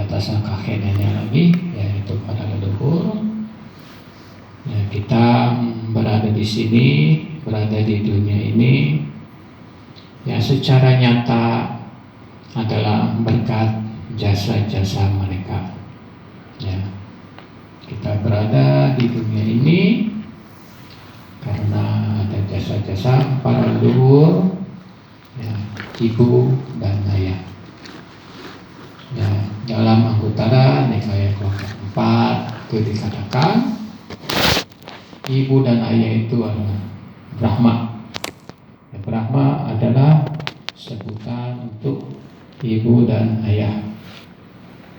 atas kakek nenek lagi, yaitu para leluhur. Ya, kita berada di sini, berada di dunia ini, ya secara nyata adalah berkat jasa-jasa mereka. Ya, kita berada di dunia ini karena ada jasa-jasa para leluhur, ya, ibu dan ayah. Ya, dalam Anggutara Nikaya Kelompok 4 itu dikatakan ibu dan ayah itu adalah Brahma. Ya, Brahma adalah sebutan untuk ibu dan ayah.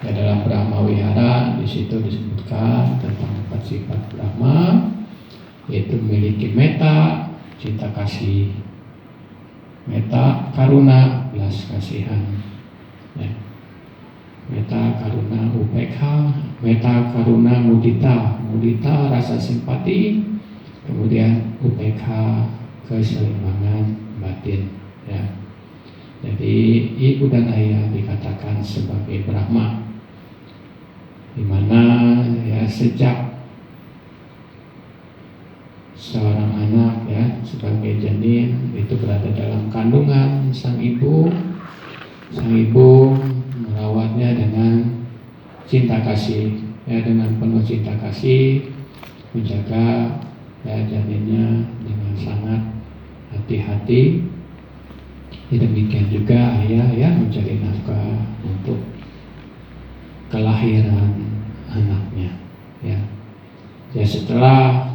Ya, dalam Brahma Wihara di situ disebutkan tentang 4 sifat Brahma, yaitu memiliki metta, cinta kasih, metta karuna, belas kasihan, ya. Metta karuna upekha, metta karuna mudita, mudita rasa simpati, kemudian upekha keseimbangan batin. Ya. Jadi ibu dan ayah dikatakan sebagai Brahma, di mana ya sejak seorang anak ya sebagai janin itu berada dalam kandungan sang ibu merawatnya dengan cinta kasih, ya, dengan penuh cinta kasih, menjaga ya janinnya dengan sangat hati-hati. Demikian juga ayah ya mencari nafkah untuk kelahiran anaknya. Ya, ya setelah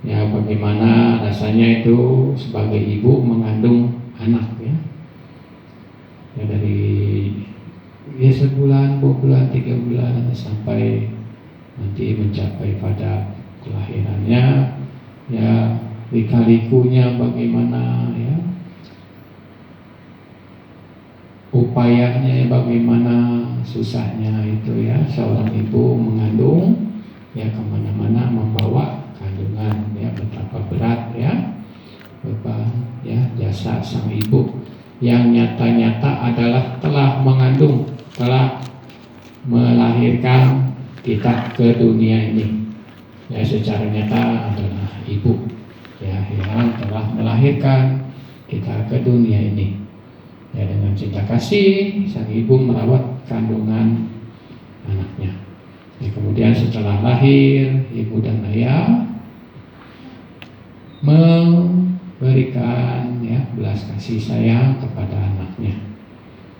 ya bagaimana rasanya itu sebagai ibu mengandung anak ya. Ya dari ya sebulan, 2 bulan, 3 bulan sampai nanti mencapai pada kelahirannya, ya lika-likunya bagaimana ya, upayanya bagaimana, susahnya itu ya seorang ibu mengandung ya kemana-mana membawa kandungan ya, betapa berat ya beban ya jasa sang ibu yang nyata-nyata adalah telah mengandung, telah melahirkan kita ke dunia ini. Ya secara nyata adalah ibu ya yang telah melahirkan kita ke dunia ini. Ya dengan cinta kasih sang ibu merawat kandungan anaknya. Ya, kemudian setelah lahir ibu dan ayah memberikan ya belas kasih sayang kepada anaknya.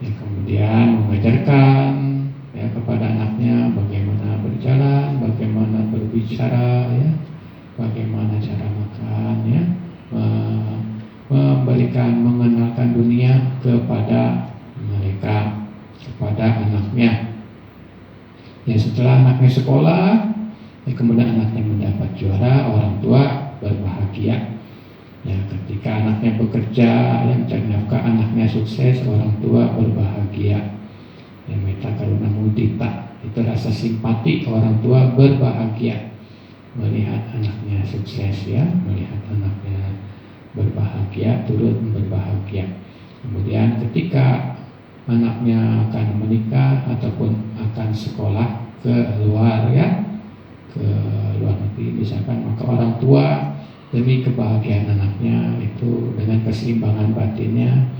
Ya, kemudian mengajarkan ya kepada anaknya bagaimana berjalan, bagaimana berbicara ya, bagaimana cara makan ya, memberikan mengenalkan dunia kepada mereka, kepada anaknya. Ya setelah anaknya sekolah, ya kemudian anaknya mendapat juara, orang tua berbahagia. Ya ketika anaknya bekerja, yang mencari nafkah, anaknya sukses, orang tua berbahagia. Ya metta karuna mudita, itu rasa simpati orang tua berbahagia melihat anaknya sukses ya, melihat anaknya berbahagia, turut berbahagia. Kemudian ketika anaknya akan menikah ataupun akan sekolah ke luar ya, ke luar negeri misalkan, maka orang tua demi kebahagiaan anaknya itu dengan keseimbangan batinnya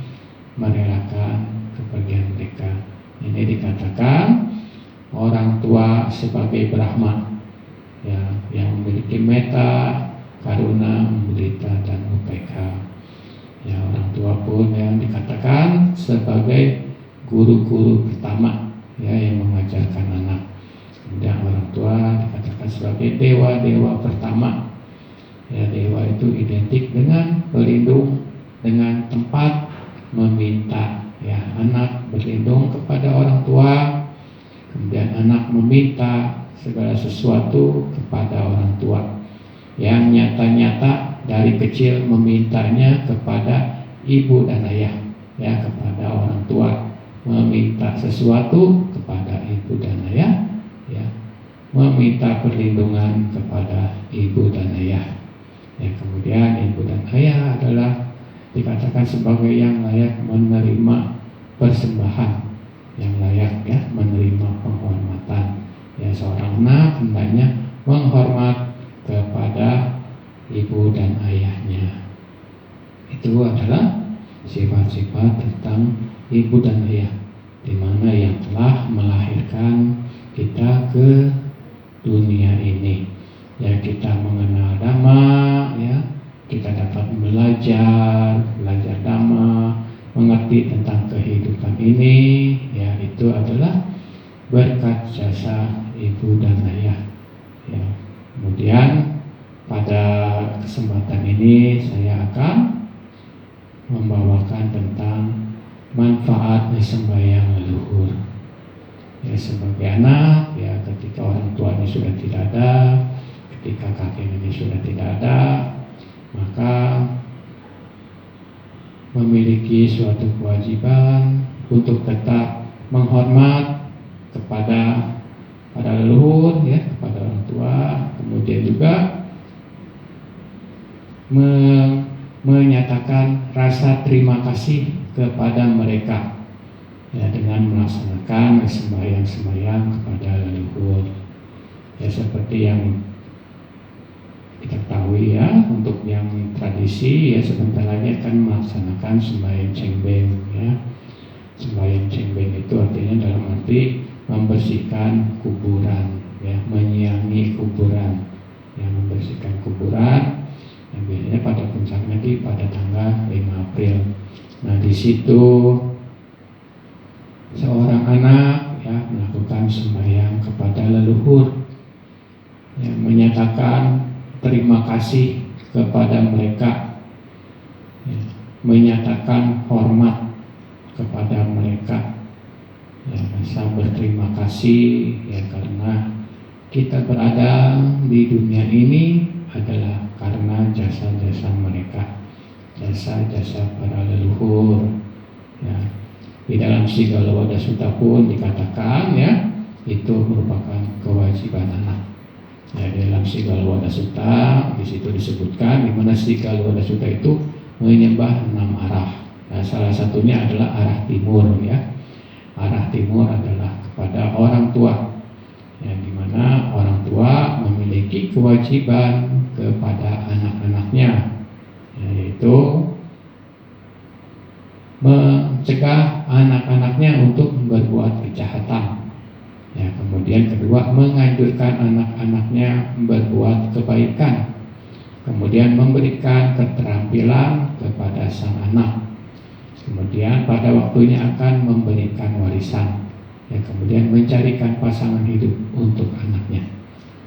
merelakan kepergian mereka. Ini dikatakan orang tua sebagai Brahma ya, yang memiliki metta, karuna, mudita dan upekha. Ya orang tua pun yang dikatakan sebagai guru-guru pertama ya yang mengajarkan anak. Kemudian orang tua dikatakan sebagai dewa-dewa pertama. Ya dewa itu identik dengan berlindung, dengan tempat meminta. Ya anak berlindung kepada orang tua, kemudian anak meminta segala sesuatu kepada orang tua. Yang nyata-nyata dari kecil memintanya kepada ibu dan ayah, ya kepada orang tua, meminta sesuatu kepada ibu dan ayah, ya meminta perlindungan kepada ibu dan ayah. Ya, kemudian ibu dan ayah adalah dikatakan sebagai yang layak menerima persembahan, yang layak ya menerima hendaknya menghormat kepada ibu dan ayahnya. Itu adalah sifat-sifat tentang ibu dan ayah, di mana yang telah melahirkan kita ke dunia ini. Ya, kita mengenal Dhamma, ya, kita dapat belajar Dhamma, mengerti tentang kehidupan ini, ya, itu adalah berkat jasa ibu dan ayah. Ya, kemudian pada kesempatan ini saya akan membawakan tentang manfaat sembahyang leluhur. Ya, sebagai anak, ya, ketika orang tuanya sudah tidak ada, ketika kakek nenek sudah tidak ada, maka memiliki suatu kewajiban untuk tetap menghormat kepada leluhur, ya, kepada orang tua, kemudian juga menyatakan rasa terima kasih kepada mereka, ya, dengan melaksanakan sembahyang kepada leluhur. Ya, seperti yang kita ketahui, ya, untuk yang tradisi, ya, sebentar lagi akan melaksanakan sembahyang cengbeng, ya. Sembahyang cengbeng itu artinya dalam arti membersihkan kuburan, ya, menyiangi kuburan, ya, membersihkan kuburan. Yang biasanya pada puncaknya pada tanggal 5 April. Nah, di situ seorang anak, ya, melakukan sembahyang kepada leluhur, ya, menyatakan terima kasih kepada mereka, ya, menyatakan hormat kepada mereka, ya, rasa berterima kasih, ya, karena kita berada di dunia ini adalah karena jasa-jasa mereka, jasa-jasa para leluhur, ya. Di dalam Sigala Sutta pun dikatakan, ya, itu merupakan kewajiban anak. Ya, di dalam Sigala Sutta di situ disebutkan di mana Sigala Sutta itu menyembah 6 arah. Nah, salah satunya adalah arah timur, ya. Arah timur adalah kepada orang tua, yang dimana orang tua memiliki kewajiban kepada anak-anaknya, yaitu mencegah anak-anaknya untuk berbuat kejahatan, ya, kemudian kedua menganjurkan anak-anaknya berbuat kebaikan, kemudian memberikan keterampilan kepada sang anak, kemudian pada waktunya akan memberikan warisan, ya, kemudian mencarikan pasangan hidup untuk anaknya.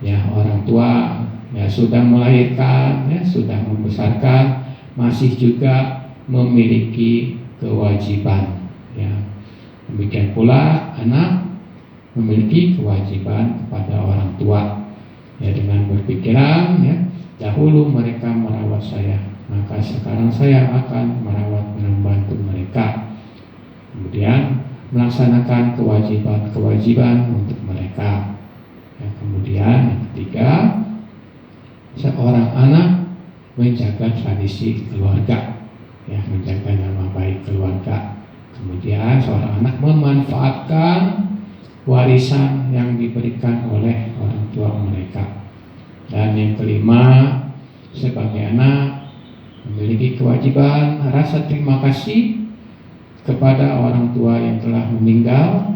Ya, orang tua, ya, sudah melahirkan, ya, sudah membesarkan, masih juga memiliki kewajiban, ya. Demikian pula anak memiliki kewajiban kepada orang tua, ya, dengan berpikiran, ya, dahulu mereka merawat saya, maka sekarang saya akan merawat dan membantu mereka. Kemudian melaksanakan kewajiban untuk mereka. Ya, kemudian yang ketiga, seorang anak menjaga tradisi keluarga, ya, menjaga nama baik keluarga. Kemudian seorang anak memanfaatkan warisan yang diberikan oleh orang tua mereka. Dan yang kelima, sebagai anak memiliki kewajiban rasa terima kasih kepada orang tua yang telah meninggal,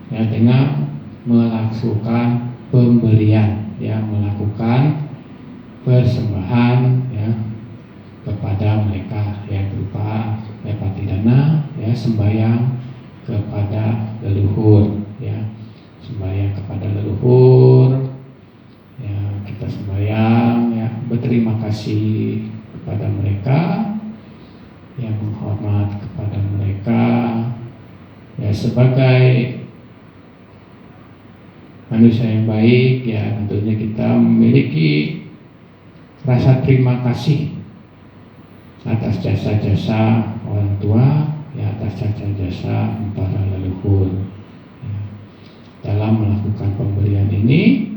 ya, dengan melakukan pemberian, ya, melakukan persembahan, ya, kepada mereka, yang berupa patidana, ya, sembahyang kepada leluhur, ya, sembahyang kepada leluhur, ya, kita sembahyang, ya, berterima kasih kepada mereka, yang menghormat kepada mereka, ya, sebagai manusia yang baik, ya, tentunya kita memiliki rasa terima kasih atas jasa-jasa orang tua, ya, atas jasa-jasa para leluhur, ya. Dalam melakukan pemberian ini,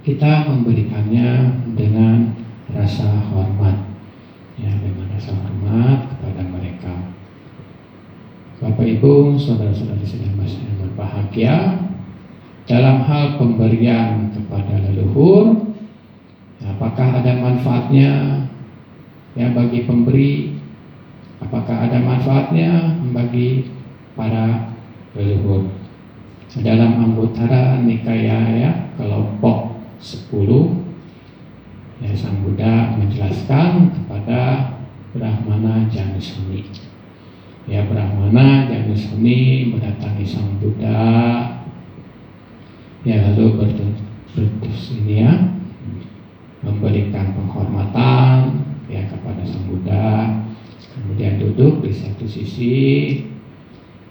kita memberikannya dengan rasa hormat, ya, dengan rasa hormat kepada mereka. Bapak Ibu, saudara-saudari sedang yang berbahagia, dalam hal pemberian kepada leluhur, apakah ada manfaatnya ya bagi pemberi, apakah ada manfaatnya bagi para leluhur. Dalam Anguttara Nikaya ya kelompok 10 ya, Sang Buddha menjelaskan kepada Brahmana Janusoni. Ya, Brahmana Janusoni mendatangi Sang Buddha, ya lalu berterus ini ya memberikan penghormatan ya kepada Sang Buddha, kemudian duduk di satu sisi,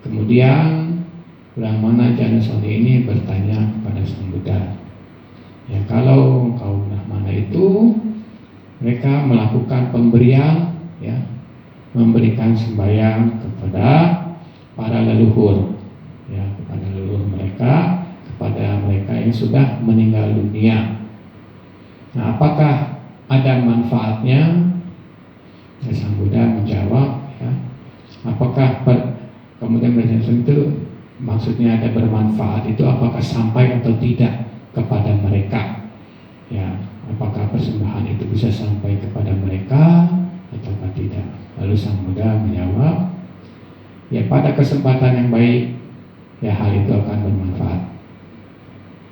kemudian Brahmana Janusoni ini bertanya kepada Sang Buddha, ya kalau kaum Brahmana itu mereka melakukan pemberian, ya memberikan sembahyang kepada para leluhur, ya kepada leluhur mereka, kepada mereka yang sudah meninggal dunia. Nah, apakah ada manfaatnya? Ya, Sang Buddha menjawab, ya, apakah kemudian menjelaskan itu maksudnya ada bermanfaat itu apakah sampai atau tidak kepada mereka, ya apakah persembahan itu bisa sampai kepada mereka atau tidak. Lalu Sang Buddha menjawab, ya pada kesempatan yang baik ya hal itu akan bermanfaat.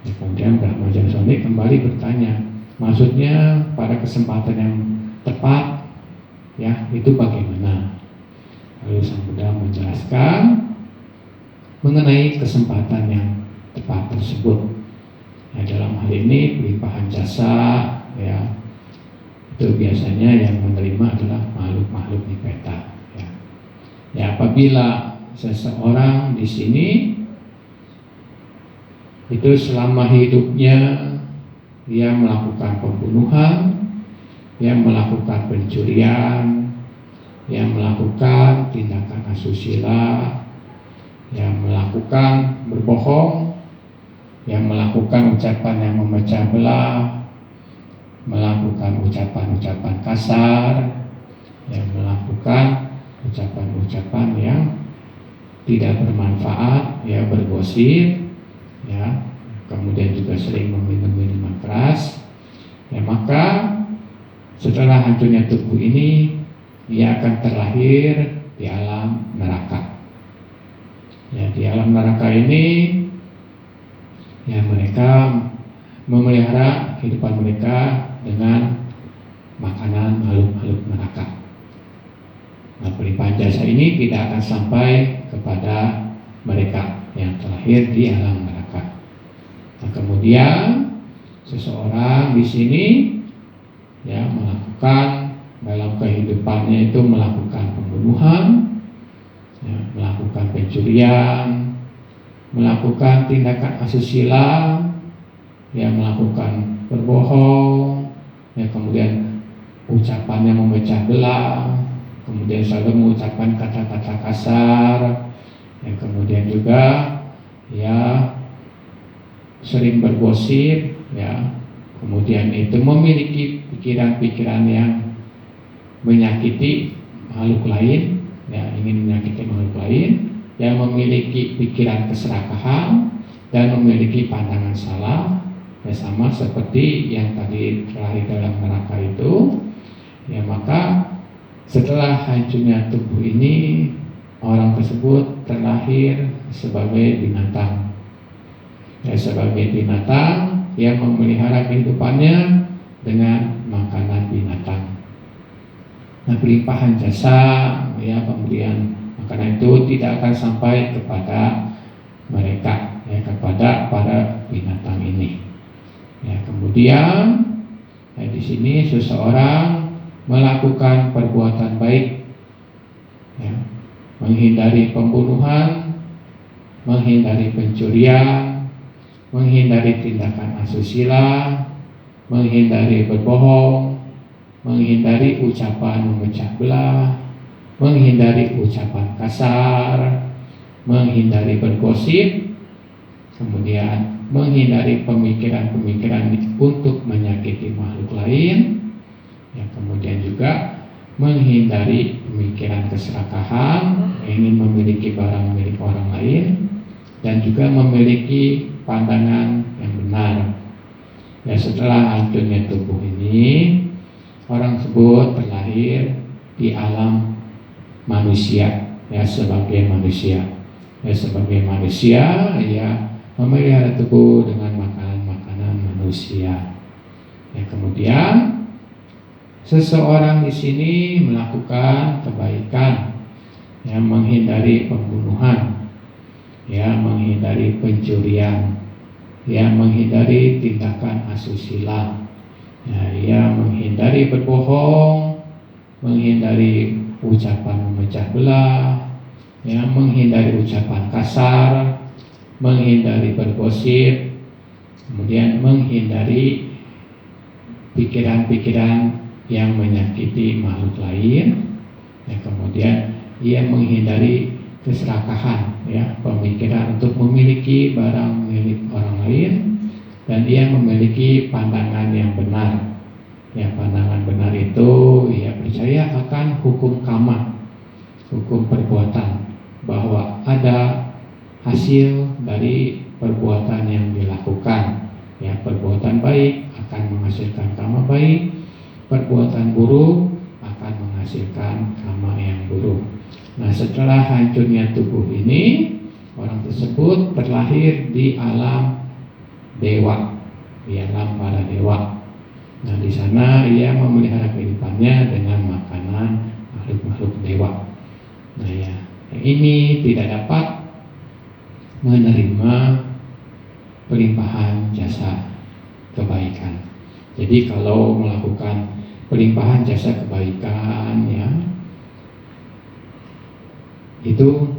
Ya, kemudian Brahmana Janusoni kembali bertanya, maksudnya pada kesempatan yang tepat ya itu bagaimana? Lalu Sang Buddha menjelaskan mengenai kesempatan yang tepat tersebut. Ya, dalam hal ini pelimpahan jasa ya itu biasanya yang menerima adalah makhluk-makhluk nipeta. Ya. Ya, apabila seseorang di sini itu selama hidupnya dia melakukan pembunuhan, dia melakukan pencurian, dia melakukan tindakan asusila, yang melakukan berbohong, yang melakukan ucapan yang memecah belah, melakukan ucapan-ucapan kasar, yang melakukan ucapan-ucapan yang tidak bermanfaat, ya bergosip, ya kemudian juga sering meminum minuman keras, ya maka setelah hancurnya tubuh ini dia akan terlahir di alam neraka. Ya, di alam neraka ini ya mereka memelihara kehidupan mereka dengan makanan makhluk-makhluk neraka. Nah, pelimpahan jasa ini tidak akan sampai kepada mereka yang terlahir di alam neraka. Nah, kemudian seseorang di sini ya melakukan dalam kehidupannya itu melakukan pembunuhan, ya, melakukan pencurian, melakukan tindakan asusila, ya melakukan berbohong, ya kemudian ucapannya memecah belah, kemudian selalu mengucapkan kata-kata kasar, ya kemudian juga ya sering bergosip, ya kemudian itu memiliki pikiran-pikiran yang menyakiti makhluk lain, ya ingin menyakiti makhluk lain, yang memiliki pikiran keserakahan dan memiliki pandangan salah, ya sama seperti yang tadi terlahir dalam neraka itu, ya maka setelah hancurnya tubuh ini orang tersebut terlahir sebagai binatang, ya sebagai binatang yang memelihara kehidupannya dengan makanan binatang. Nah, pelimpahan jasa ya pemberian makanan itu tidak akan sampai kepada mereka, ya kepada para binatang ini. Ya, kemudian ya, di sini seseorang melakukan perbuatan baik, ya, menghindari pembunuhan, menghindari pencurian, menghindari tindakan asusila, menghindari berbohong, menghindari ucapan memecah belah, menghindari ucapan kasar, menghindari bergosip, kemudian menghindari pemikiran-pemikiran untuk menyakiti makhluk lain, ya kemudian juga menghindari pemikiran keserakahan, ingin memiliki barang milik orang lain, dan juga memiliki pandangan yang benar. Ya, setelah hancurnya tubuh ini, orang tersebut terlahir di alam manusia, ya sebagai manusia. Ya sebagai manusia, ya memelihara tubuh dengan makanan-makanan manusia. Ya, kemudian seseorang di sini melakukan kebaikan, ya menghindari pembunuhan, ya menghindari pencurian, ya menghindari tindakan asusila, ya ia menghindari berbohong, menghindari ucapan memecah belah, ya menghindari ucapan kasar, menghindari bergosip, kemudian menghindari pikiran-pikiran yang menyakiti makhluk lain, ya kemudian ia menghindari keserakahan, ya pemikiran untuk memiliki barang milik orang lain, dan ia memiliki pandangan yang benar. Ya, pandangan benar itu ia percaya akan hukum karma, hukum perbuatan, bahwa ada hasil dari perbuatan yang dilakukan. Ya, perbuatan baik akan menghasilkan karma baik, perbuatan buruk akan menghasilkan karma yang buruk. Nah, setelah hancurnya tubuh ini, orang tersebut terlahir di alam dewa, di alam para dewa. Nah, di sana ia memelihara kehidupannya dengan makanan makhluk-makhluk dewa. Nah, ya, yang ini tidak dapat menerima pelimpahan jasa kebaikan. Jadi kalau melakukan pelimpahan jasa kebaikan, ya itu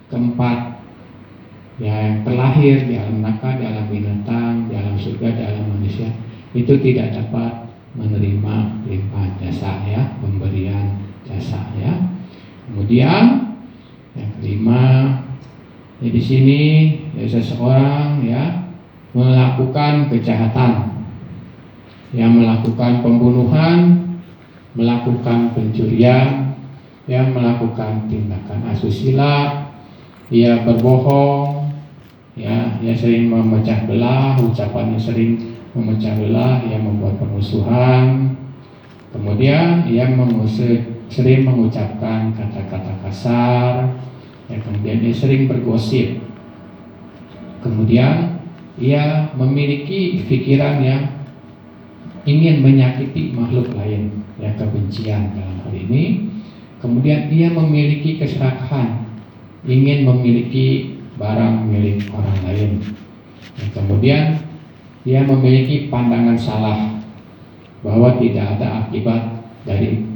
keempat, ya yang terlahir di alam neraka, di alam binatang, di alam surga, di alam manusia, itu tidak dapat menerima pelimpahan jasa, ya pemberian jasa, ya. Kemudian yang kelima, ya di sini ya seseorang ya melakukan kejahatan, yang melakukan pembunuhan, melakukan pencurian, yang melakukan tindakan asusila, ia berbohong, ya sering memecah belah, ucapannya sering memecah belah, ia membuat permusuhan, kemudian ia sering mengucapkan kata-kata kasar, ya kemudian ia sering bergosip, kemudian ia memiliki pikiran yang ingin menyakiti makhluk lain, ya kebencian dalam hal ini. Kemudian ia memiliki keserakahan, ingin memiliki barang milik orang lain. Ya, kemudian ia memiliki pandangan salah bahwa tidak ada akibat dari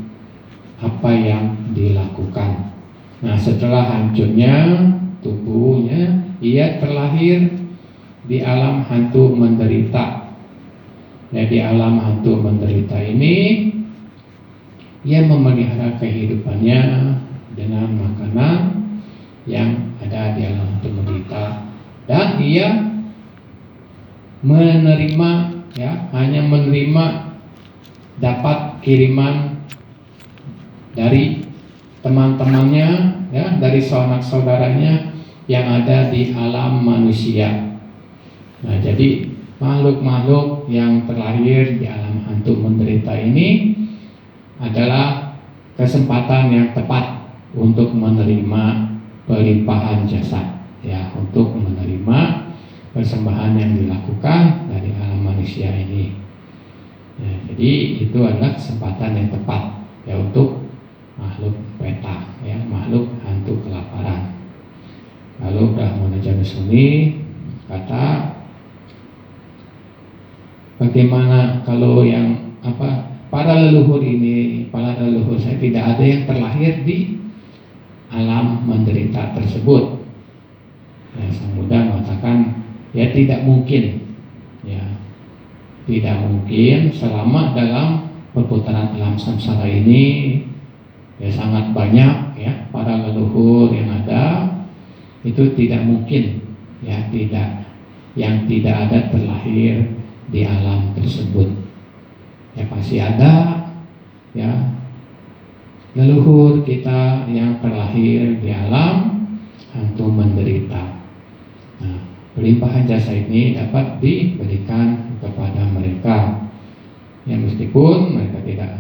apa yang dilakukan. Nah, setelah hancurnya tubuhnya, ia terlahir di alam hantu menderita. Ya, di alam hantu menderita ini ia memelihara kehidupannya dengan makanan yang ada di alam hantu menderita, dan ia menerima, ya hanya menerima dapat kiriman dari teman-temannya, ya dari saudara-saudaranya yang ada di alam manusia. Nah, jadi makhluk-makhluk yang terlahir di alam hantu menderita ini adalah kesempatan yang tepat untuk menerima pelimpahan jasa, ya untuk menerima persembahan yang dilakukan dari alam manusia ini. Nah, jadi itu adalah kesempatan yang tepat ya untuk makhluk peta, ya makhluk hantu kelaparan. Lalu Brahmana Janusuni kata, bagaimana kalau yang para leluhur ini, para leluhur saya tidak ada yang terlahir di alam menderita tersebut. Ya, Sang Buddha mengatakan, ya tidak mungkin, ya tidak mungkin selama dalam perputaran alam samsara ini ya sangat banyak ya para leluhur yang ada, itu tidak mungkin ya yang tidak ada terlahir di alam tersebut. Ya pasti ada ya leluhur kita yang terlahir di alam hantu menderita. Nah, pelimpahan jasa ini dapat diberikan kepada mereka. Ya, meskipun mereka tidak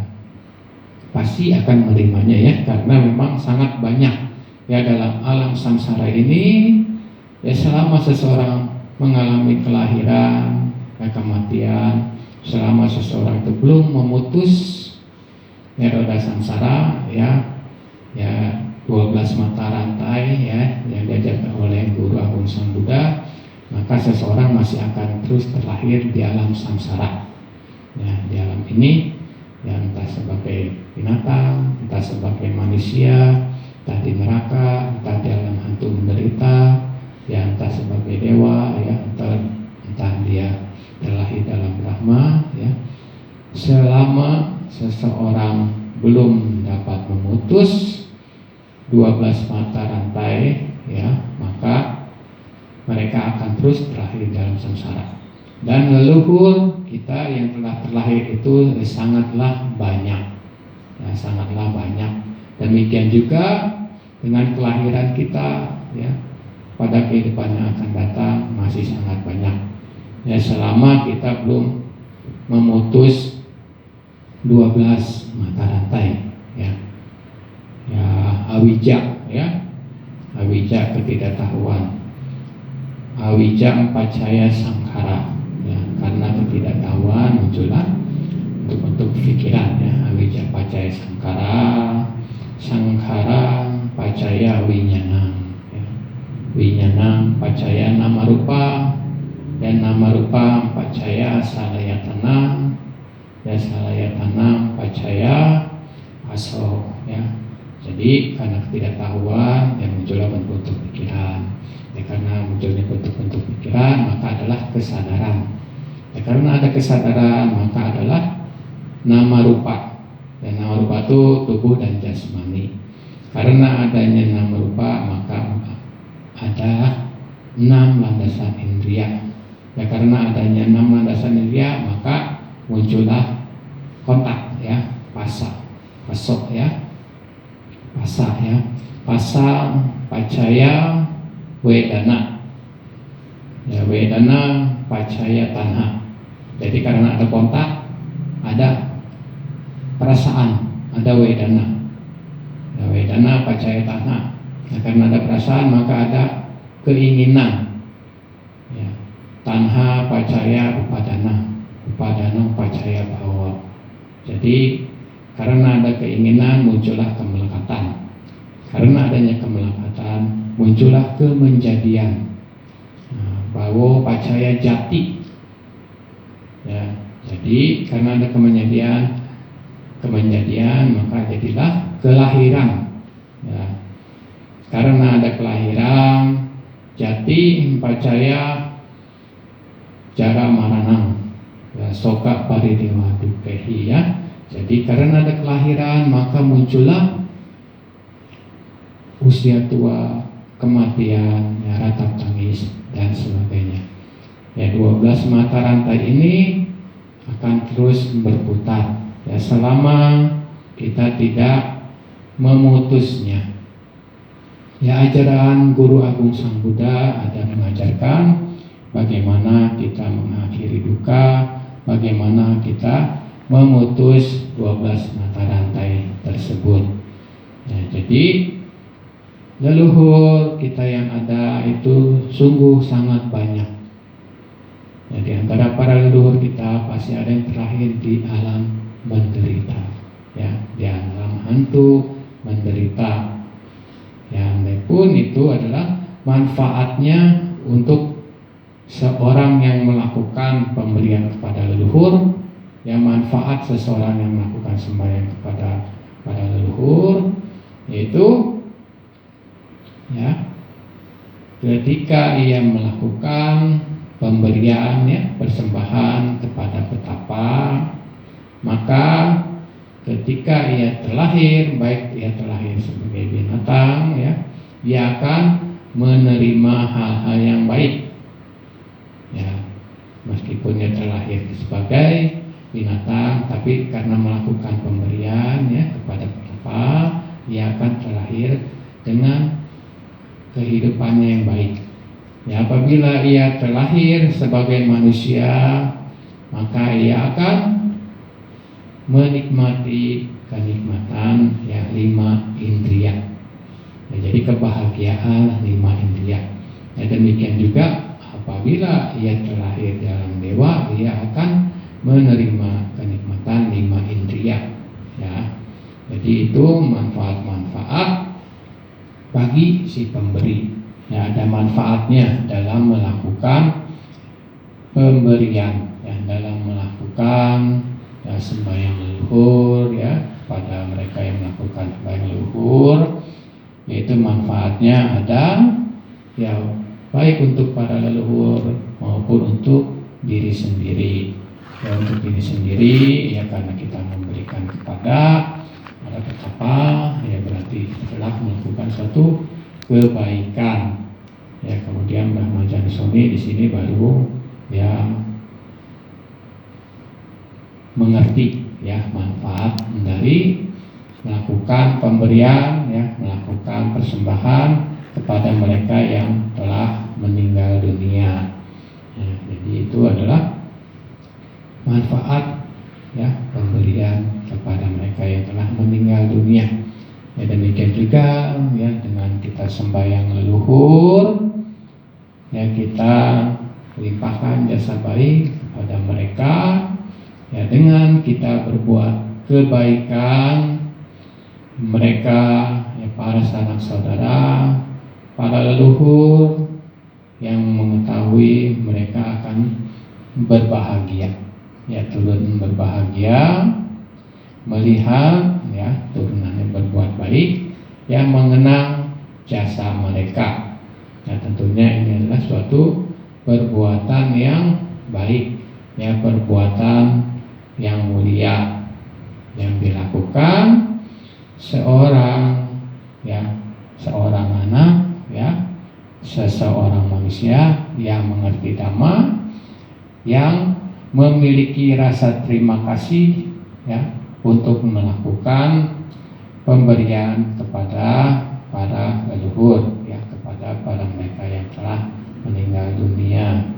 pasti akan menerimanya ya, karena memang sangat banyak ya dalam alam samsara ini. Ya, selama seseorang mengalami kelahiran dan kematian, selama seseorang itu belum memutus ya roda samsara, ya 12 mata rantai ya yang diajarkan oleh Guru Agung Sang Buddha, maka seseorang masih akan terus terlahir di alam samsara. Ya, di alam ini ya, entah sebagai binatang, entah sebagai manusia, entah di neraka, entah di alam hantu menderita, ya entah sebagai dewa, ya entah dia terlahir dalam Brahma, ya. Selama seseorang belum dapat memutus 12 mata rantai, ya, maka mereka akan terus terlahir dalam samsara. Dan leluhur kita yang telah terlahir itu sangatlah banyak, ya, sangatlah banyak. Demikian juga dengan kelahiran kita, ya, pada kehidupan yang akan datang masih sangat banyak. Ya, selama kita belum memutus 12 mata rantai, ya. Ya, awija, ya. Awija ketidaktahuan. Awija pacaya sangkara, ya, karena ketidaktahuan muncullah bentuk-bentuk pikiran, ya. Awija pacaya sangkara, sangkara pacaya winyanam, ya. Winyanam pacaya nama rupa, dan nama rupa pacaya salayatana, ya salayatana pacaya aso, ya. Jadi karena ketidaktahuan yang muncullah bentuk-bentuk pikiran. Ya, karena munculnya bentuk-bentuk pikiran maka adalah kesadaran. Ya, karena ada kesadaran maka adalah nama rupa. Dan nama rupa itu tubuh dan jasmani. Karena adanya nama rupa maka ada 6 landasan indria. Ya, karena adanya 6 landasan indria maka muncullah kontak, ya, pasa, pasok, ya. Pasa, ya, pasa pacaya wedana, ya, wedana pacaya tanha. Jadi karena ada kontak, ada perasaan, ada wedana, ya, wedana pacaya tanha. Nah, karena ada perasaan maka ada keinginan, ya. Tanha pacaya upadana, upadana pacaya bhawa. Jadi karena ada keinginan muncullah kemelekatan. Karena adanya kemelekatan muncullah kemenjadian. Nah, bahwa pacaya jati. Ya, jadi karena ada kemenjadian maka jadilah kelahiran. Ya. Karena ada kelahiran, jati pacaya jara maranang, ya, soka paridewa dukehi, ya. Jadi karena ada kelahiran maka muncullah usia tua, kematian, ya, ratap tangis dan sebagainya. Ya, 12 mata rantai ini akan terus berputar, ya, selama kita tidak memutusnya. Ya, ajaran Guru Agung Sang Buddha ada mengajarkan bagaimana kita mengakhiri duka, bagaimana kita memutus 12 mata rantai tersebut. Ya, jadi leluhur kita yang ada itu sungguh sangat banyak. Ya, di antara para leluhur kita pasti ada yang terlahir di alam menderita, ya, di alam hantu menderita. Ya, pun itu adalah manfaatnya untuk seorang yang melakukan pemberian kepada leluhur. Ya, manfaat seseorang yang melakukan sembahyang kepada para leluhur yaitu, ya, ketika ia melakukan pemberian, ya, persembahan kepada petapa, maka ketika ia terlahir, baik ia terlahir sebagai binatang, ya, ia akan menerima hal-hal yang baik. Ya, meskipun ia terlahir sebagai binatang, tapi karena melakukan pemberian, ya, kepada petapa, ia akan terlahir dengan kehidupannya yang baik. Ya, apabila ia terlahir sebagai manusia, maka ia akan menikmati kenikmatan ya 5 indria. Ya, jadi kebahagiaan 5 indria. Ya, demikian juga apabila ia terlahir dalam dewa, ia akan menerima kenikmatan 5 indria. Ya, jadi itu manfaat-manfaat bagi si pemberi. Ya, ada manfaatnya dalam melakukan pemberian, ya, dalam melakukan ya, sembahyang leluhur ya pada mereka yang melakukan sembahyang leluhur, yaitu manfaatnya ada ya baik untuk para leluhur maupun untuk diri sendiri. Ya, untuk diri sendiri ya karena kita memberikan kepada para petapa, ya berarti telah melakukan suatu kebaikan. Ya, kemudian Brahma Janisoni di sini baru ya mengerti ya manfaat dari melakukan pemberian, ya melakukan persembahan kepada mereka yang telah meninggal dunia. Ya, jadi itu adalah manfaat ya pemberian kepada mereka yang telah meninggal dunia. Ya, demikian juga ya dengan kita sembahyang leluhur, ya kita limpahkan jasa baik kepada mereka. Ya, dengan kita berbuat kebaikan, mereka ya para sanak saudara, para leluhur yang mengetahui mereka akan berbahagia, ya turun berbahagia melihat ya turunannya berbuat baik, yang mengenang jasa mereka. Nah, tentunya ini adalah suatu perbuatan yang baik, ya perbuatan yang mulia yang dilakukan seorang anak ya seseorang manusia yang mengerti dhamma, yang memiliki rasa terima kasih ya untuk melakukan pemberian kepada para leluhur ya kepada para mereka yang telah meninggal dunia.